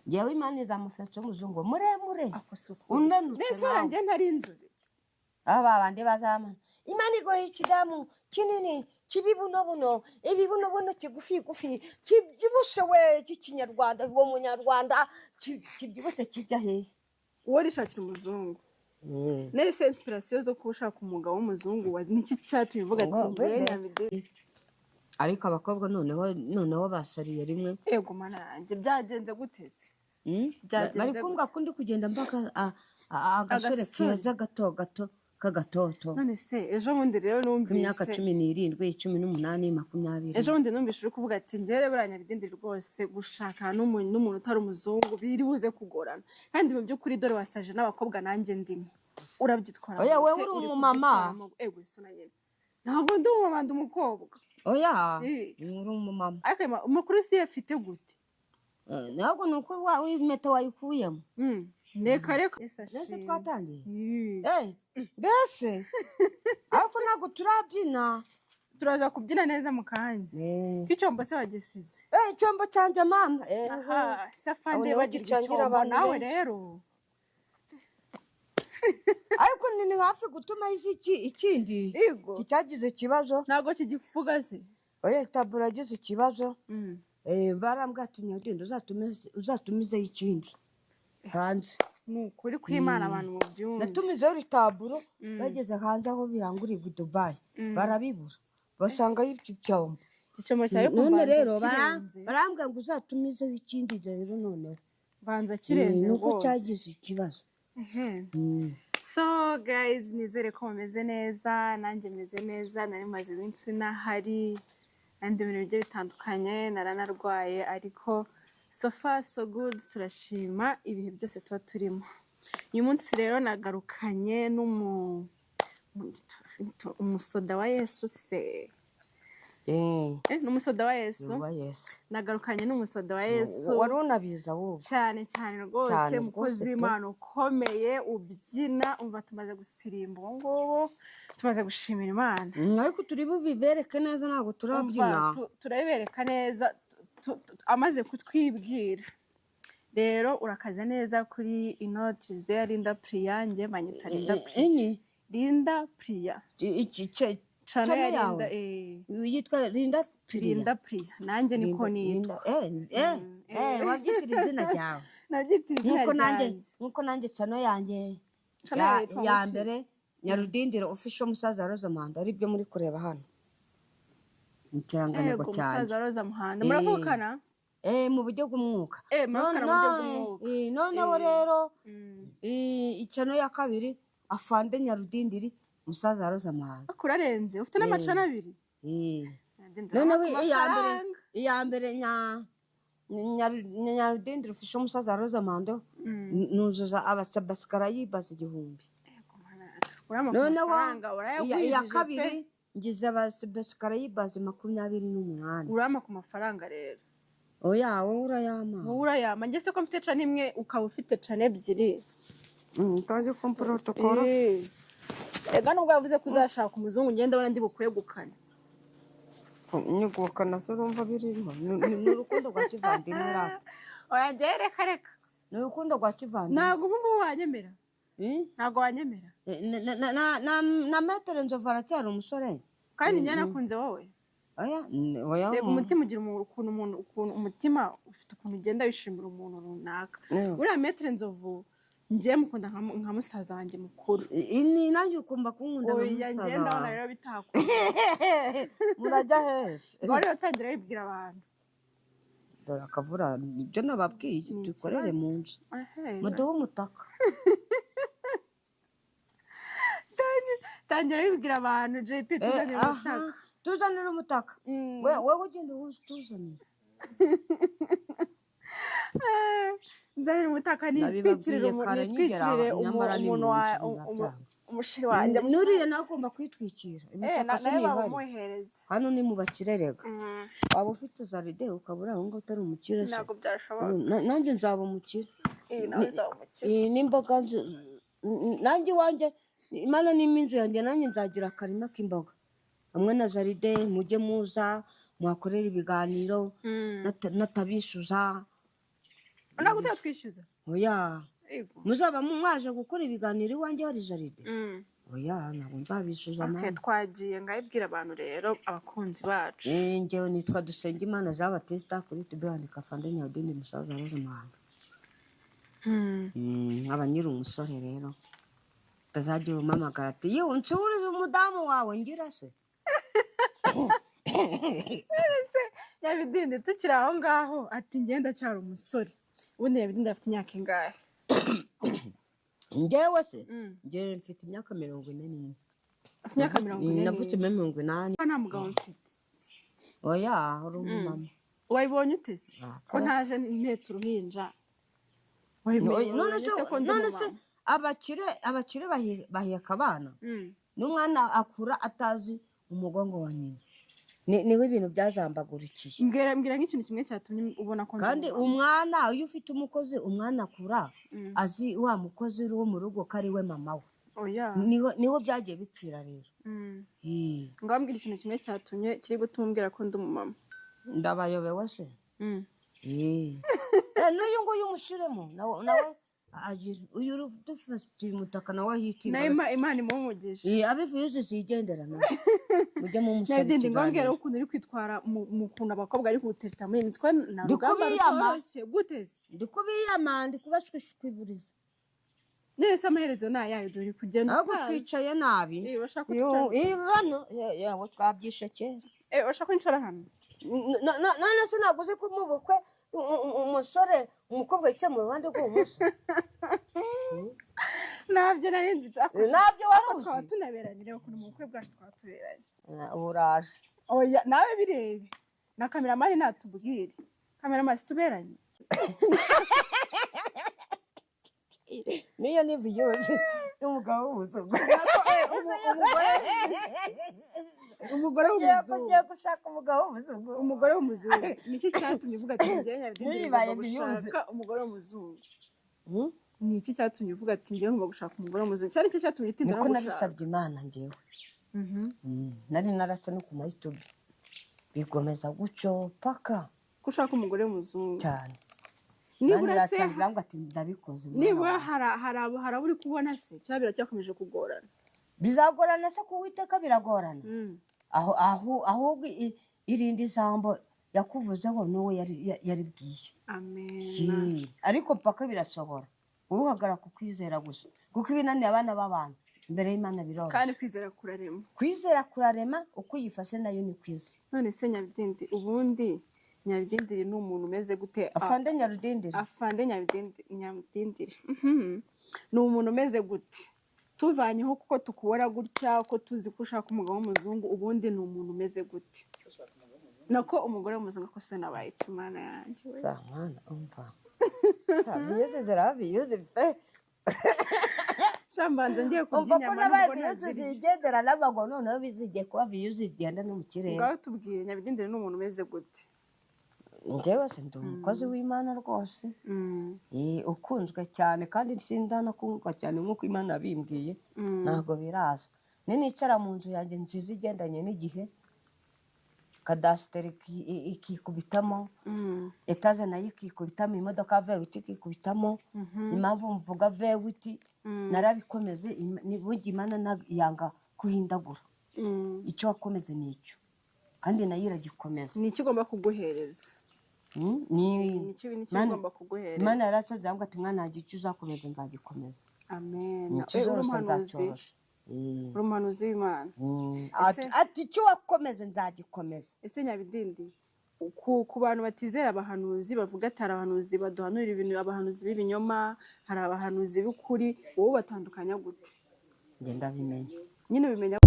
Ngewe Imana izamufasha umuzungu muremure akosuku unanutse nese warangiye ntari inzobe aba bandi bazamana Imana igoye ikidamu kinini kibibunobuno ibibunobuno kigufi kibyibushe we cy'ikinyarwanda wo munyarwanda kibyibushe kijya hehe uwo rishakira umuzungu nese inspiration zo kushaka umugabo w'umuzungu niki cyatumye uvuga ati Nyamide ariko abakobwa noneho basariye rimwe yego mana yanjye byagenze guteze bari kumva kundi kugenda mbaka agasore keza gato kagatoto none se ejo bundi rero numvise imyaka 17 18 20 ejo bundi numvise uri kuvuga ati ngere buranyabidindi rwose gushaka n'umuntu utari umuzungu biri buze kugorana kandi mu by'ukuri dore wasaje n'abakobwa nanjye ndimo urabyitwara oya wewe uri umumama ego isonanye ntabwo ndi umumama ndi umukobwa oya uri umumama ariko amakuru si afite gute ntabwo nuko impeta wayikuyemo reka nese twatangiye mbese ariko ntabwo turabyina turaza kubyina neza mu kanya k'icyombo se wagisize icyombo cyanjye mama safande bagira icyombo nawe rero ariko ni hafi gutuma ikindi cyagize ikibazo ntabwo kigifuga se oya tabura yagize ikibazo barambwira ati nyagenda uzatumizeho ikindi hanze nukuri kw'Imana abantu mu byumva natumizeho itaburo bageze hanze aho birangurirwa i Dubai barabibura basanga y'icyombo cyari none rero barambwira ngo uzatumizeho ikindi rero noneho banza kirenze nuko cyagize ikibazo so guys nizere ko mumeze neza nanjye meze neza nari maze iminsi nahari kandi ibintu bigiye bitandukanye naranarwaye ariko so far so good turashima ibihe byose tuba turimo uyu munsi rero nagarukanye n'umusoda wa Yesu se n'umusoda wa Yesu nagarukanye n'umusoda wa Yesu wari unabiza wowe cyane rwose umukozi w'Imana ukomeye ubyina umva tumaze gusirimba ubu ngubu tumaze gushimira Imana ariko turi bubibereke neza ntabwo turabyina turabibereka neza amaze kutwibwira rero urakaza neza kuri inotrize ya Linda Priya nge manyita Linda Priya iki channel ya Linda yitwa Linda Priya nanjye niko nitwa wabyitira izina ryawe nabyitira izina ryanjye nkuko nanjye channel yanjye ya mbere Nyarudindiro official musaza Roza Muhanda ari byo muri kureba hano ikirangantego cyane musaza Roza Muhanda muravukana mu buryo bw'umwuka noneho rero icano ya kabiri afande Nyarudindiri musaza Roza Muhanda akurarenze ufite n'amacana abiri noneho iya mbere Nyarudindiri official musaza Roza Muhanda nuzuza abasabasikara yibaza 1000 noneho iya kabiri ngize abasabasikara yibaza 28 urama ku mafaranga rero oya wowe urayama njye se ko mfite cana imwe ukaba ufite cana ebyiri utaje ko protocol ega nubwo yavuze ko uzashaka umuzungu ngenda abana ndi bukwegukana nyegukana se urumva birimo ni urukundo rwa kivandimwe rata oya njye reka ni urukundo rwa kivandimwe ntabwo ubu ngubu wanyemera ntabwo wanyemera na metere nzova aracyari umusore kandi njye nakunze wowe reka umutima ugira ukuntu umutima ufite ukuntu ugenda wishimira umuntu runaka uriya metere nzovu njye mukunda nka musaza wanjye mukuru ni nanjye ukumva kunkunda nka musaza oya njye ndabona rero bitakunda murajya hehe ngo rero tangira wibwira abantu dore akavura ibyo nababwiye dukorere mu nzu muduhe umutaka tangira wibwira abantu JP tuzanira umutaka wowe ugenda tuzanira nzanira umutaka nitwikirire umuntu umushiri wanjye nuriye nawe ugomba kwitwikira hano ni mu bakirerega waba ufite zaride ukabura aho ngaho utari umukire se ntabwo byashoboka nanjye nzaba umukire nawe uzaba umukire n'imboga nanjye iwanjye Imana n'imo inzu yanjye nanjye nzagira akarima k'imboga hamwe na jaride mujye muza mwakorera ibiganiro natabisuza ntabwo uzatwishyuza oya muzaba mwaje gukora ibiganiro iwanjye hari jaride oya ntabwo nzabishyuza okay twagiye ngayibwira abantu rero abakunzi bacu njyewe nitwa Dusengimana Jean Baptiste kuri tube handika Fande Nyawdini musaza Rose Muhanga nkaba nyiri umusore rero utazagira umamagara ati yewe nsurize umudamu wawe ngira se Nyabidindi tukiri aho ngaho ati ngenda cyari umusore ubundi Nyabidindi afite imyaka ingahe njyewe se njyewe mfite imyaka 44 afite imyaka 44 navutse 80 nta mugabo mfite oya uri umumama wayibonye utese ko ntaje mpetse uruhinja none se abakire baheka abana n'umwana akura atazi umugongo wa nyina niho ibintu byazambagurikiye mbwira nk'ikintu kimwe cyatumye ubona ko kandi umwana iyo ufite umukozi umwana akura azi wa mukozi uri wo mu rugo ko ari we mama we niho byagiye bipfira rero ngambwira ikintu kimwe cyatumye kiri gutuma umbwira ko ndi umumama ndabayobewe se n'uyu nguyu umushyiremo nawe uyu dufite umutaka nawe ahitinga Imana imumugisha abivuze zigendera nawe mujye mu musore Nyabidindi ngambwira ukuntu uri kwitwara mu kuntu abakobwa ari kutereta muri imitwe na rugamba rutoroshye guteze ndikubiyama ndikubashwishwiburiza nese amaherezo nayayo duri kugenda ahubwo twicaye nabi hano yawe twabyishe kera washaka kwicara hano none se naguze ko mu bukwe umusore umukobwa yicaye mu ruhande rw'ubumoso nabyo narinzi nabyo waruzi twaba tunaberanye rero ukuntu mu bukwe bwacu twaba tuberanye uraje oya nawe birebe na kameramani natubwire kameramani situberanye niyo ni viyozi y'umugabo w'umuzungu umugore w'umuzungu ugiye gushaka umugabo w'umuzungu umugore w'umuzungu niki cyatumye uvuga ati njye Nyabidindi ngomba gushaka umugore w'umuzungu niki cyatumye uvuga ati njye ngomba gushaka umugore w'umuzungu cyari cyo cyatumye utinda no gushaka niko nabisabye Imana njyewe nari naratse no ku YouTube bigomeza gucyo paka gushaka umugore w'umuzungu cyane nibura se ati ndabikoze nibura haraburi kubona se cyabira cyakomeje kugorana bizagorana se kuwiteka biragorana ahubwo irindi jambo yakuvuzeho n'uwo yari bwiye amen ariko mpaka birasohora uhagarara ku kwizera gusa kuko ibinaniye abana b'abantu imbere y'Imana biroroshye kandi kwizera kurarema uko uyifashe nayo ni kwiza none se Nyabidindi ubundi Nyabidindi ni umuntu umeze gute Afande Nyabidindi ni umuntu umeze gute tuvanyeho kuko tukubora gutya ko tuzi ko ushaka umugabo w'umuzungu ubundi ni umuntu umeze gute nako umugore w'umuzungu ko se nabaye Imana yanjye we mwana umva biyoze pe shambanze ngiye kurya inyama n'ubwo zigendera n'amago noneho bizigiye kuba biyoze zigenda no mu kirere ngaho tubwire Nyabidindi ni umuntu umeze gute njyewe se ndi umukozi w'Imana rwose ukunzwe cyane kandi sindanakundwa cyane nk'uko Imana yabimbwiye ntabwo biraza nicara mu nzu yanjye nziza igendanye n'igihe kadasiteri ikikubitamo etaje nayo ikikubitamo imodoka vewiti ikikubitamo impamvu mvuga vewiti narabikomeze n'ubundi Imana yanga kuhindagura icyo wakomeze ni icyo kandi nayo iragikomeza ni iki ugomba kuguhereza Imana yaracoze avuga ati mwana wanjye icyo uzakomeza nzagikomeza amen uri umuhanuzi w'Imana ati icyo wakomeze nzagikomeza ese Nyabidindi ku bantu batizera abahanuzi bavuga ati hari abahanuzi baduhanurira ibintu abahanuzi b'ibinyoma hari abahanuzi b'ukuri wowe batandukanya gute ngenda bimenya nyine ubimenya